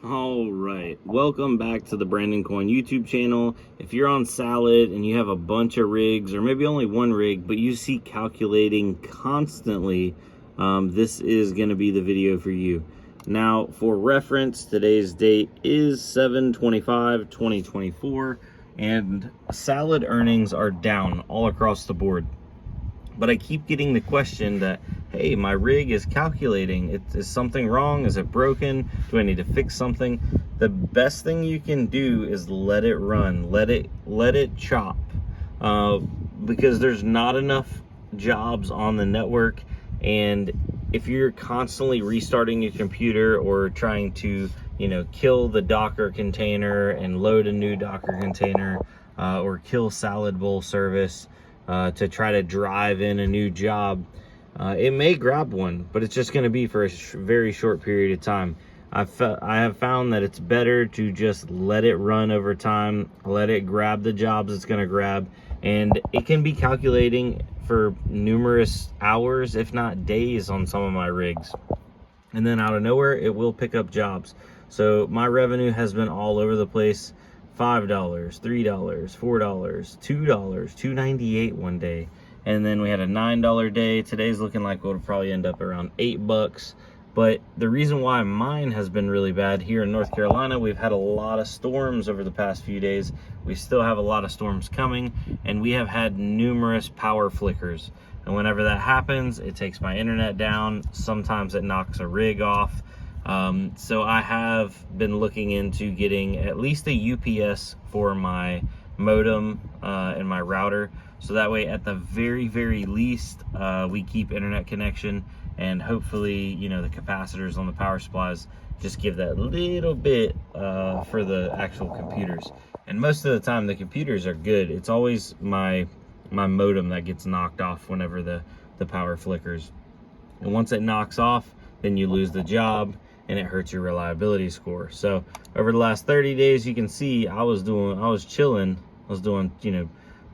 All right, welcome back to the Brandon Coin YouTube channel. If you're on Salad and you have a bunch of rigs, or maybe only one rig, but you see calculating constantly, this is going to be the video for you. Now, for reference, today's date is 7/25/2024, and Salad earnings are down all across the board. But I keep getting the question that, hey, my rig is calculating. Is something wrong? Is it broken? Do I need to fix something? The best thing you can do is let it run. Let it chop. Because there's not enough jobs on the network. And if you're constantly restarting your computer or trying to, kill the Docker container and load a new Docker container, or kill Salad Bowl service, to try to drive in a new job, it may grab one, but it's just going to be for a very short period of time. I have found that it's better to just let it run over time, let it grab the jobs it's going to grab, and it can be calculating for numerous hours, if not days, on some of my rigs. And then out of nowhere, it will pick up jobs. So my revenue has been all over the place. $5, $3, $4, $2, $2.98 one day, and then we had a $9 day. Today's looking like we'll probably end up around $8. But the reason why mine has been really bad here in North Carolina, we've had a lot of storms over the past few days. We still have a lot of storms coming, and we have had numerous power flickers. And whenever that happens, it takes my internet down. Sometimes it knocks a rig off. So I have been looking into getting at least a UPS for my modem and my router, so that way at the very least we keep internet connection, and hopefully the capacitors on the power supplies just give that little bit for the actual computers. And most of the time the computers are good. It's always my modem that gets knocked off whenever the power flickers, and once it knocks off, then you lose the job and it hurts your reliability score. So over the last 30 days, you can see I was chilling. I was doing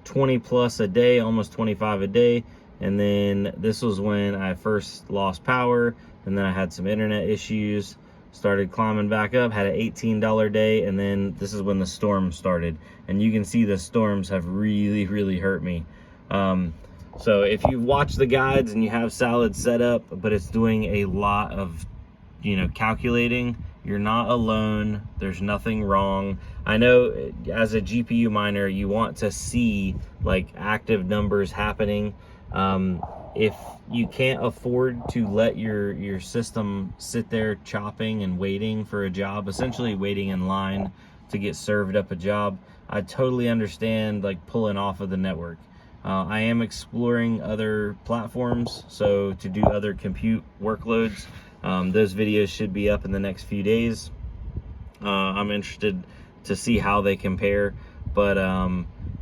20 plus a day, almost 25 a day. And then this was when I first lost power, and then I had some internet issues, started climbing back up, had an $18 day, and then this is when the storm started. And you can see the storms have really hurt me. So if you watch the guides and you have Salad set up, but it's doing a lot of calculating, you're not alone. There's nothing wrong. I know as a GPU miner, you want to see like active numbers happening. If you can't afford to let your system sit there chopping and waiting for a job, essentially waiting in line to get served up a job, I totally understand like pulling off of the network. I am exploring other platforms, so to do other compute workloads. Those videos should be up in the next few days. I'm interested to see how they compare, but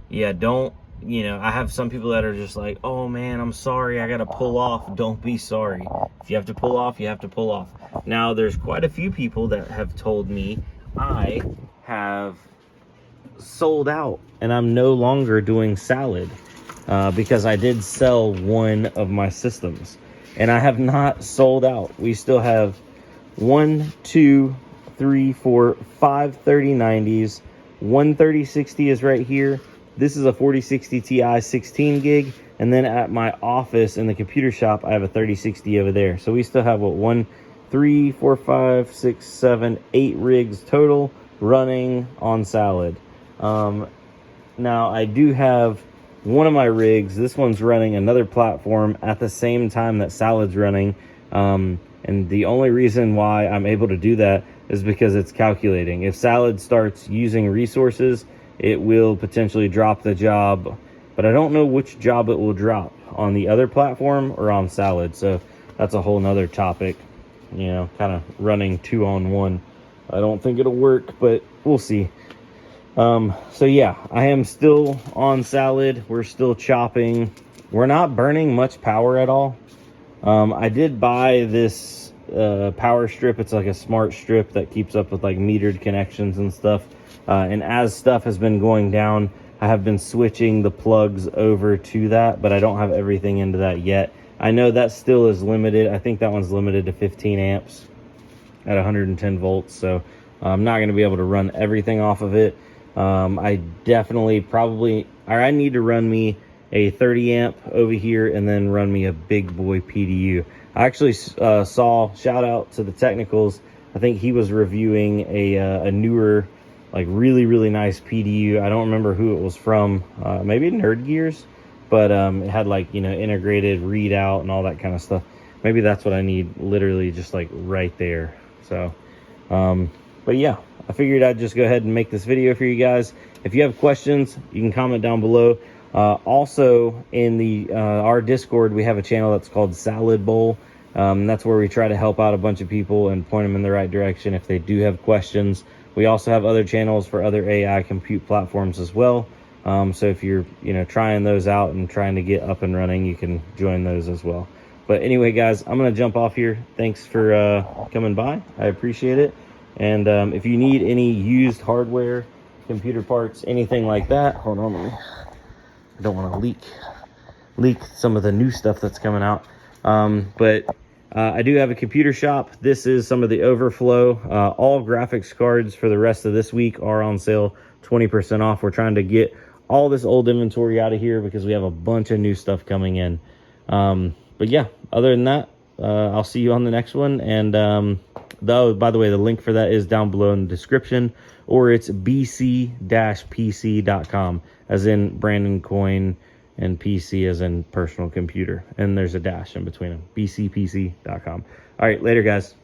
yeah, I have some people that are just like, oh man, I'm sorry, I gotta pull off. Don't be sorry. If you have to pull off, you have to pull off. Now there's quite a few people that have told me I have sold out and I'm no longer doing Salad, because I did sell one of my systems. And I have not sold out. We still have 1, 2, 3, 4, 5 3090s. One 3060 is right here. This is a 4060 Ti 16 gig. And then at my office in the computer shop, I have a 3060 over there. So we still have 1, 3, 4, 5, 6, 7, 8 rigs total running on Salad. Now I do have one of my rigs. This one's running another platform at the same time that Salad's running. And the only reason why I'm able to do that is because it's calculating. If Salad starts using resources, it will potentially drop the job, but I don't know which job it will drop, on the other platform or on Salad. So that's a whole nother topic, kind of running 2 on 1. I don't think it'll work, but we'll see. So yeah, I am still on Salad. We're still chopping. We're not burning much power at all. I did buy this power strip. It's like a smart strip that keeps up with like metered connections and stuff. And as stuff has been going down, I have been switching the plugs over to that, but I don't have everything into that yet. I know that still is limited. I think that one's limited to 15 amps at 110 volts. So I'm not going to be able to run everything off of it. I definitely I need to run me a 30 amp over here and then run me a big boy PDU. I actually saw, shout out to the Technicals, I think he was reviewing a newer, like really nice PDU. I don't remember who it was from, maybe Nerd Gears, but it had like, you know, integrated readout and all that kind of stuff. Maybe that's what I need, literally just like right there. So but yeah, I figured I'd just go ahead and make this video for you guys. If you have questions, you can comment down below. Also in the our Discord, we have a channel that's called Salad Bowl. That's where we try to help out a bunch of people and point them in the right direction if they do have questions. We also have other channels for other AI compute platforms as well. So if you're, you know, trying those out and trying to get up and running, you can join those as well. But anyway, guys, I'm going to jump off here. Thanks for coming by. I appreciate it. And if you need any used hardware, computer parts, anything like that, hold on, I don't want to leak some of the new stuff that's coming out. But I do have a computer shop. This is some of the overflow. All graphics cards for the rest of this week are on sale, 20% off. We're trying to get all this old inventory out of here because we have a bunch of new stuff coming in. But yeah, other than that, I'll see you on the next one. And though, by the way, the link for that is down below in the description, or it's bc-pc.com, as in Brandon Coin, and PC as in personal computer. And there's a dash in between them, bcpc.com. All right, later, guys.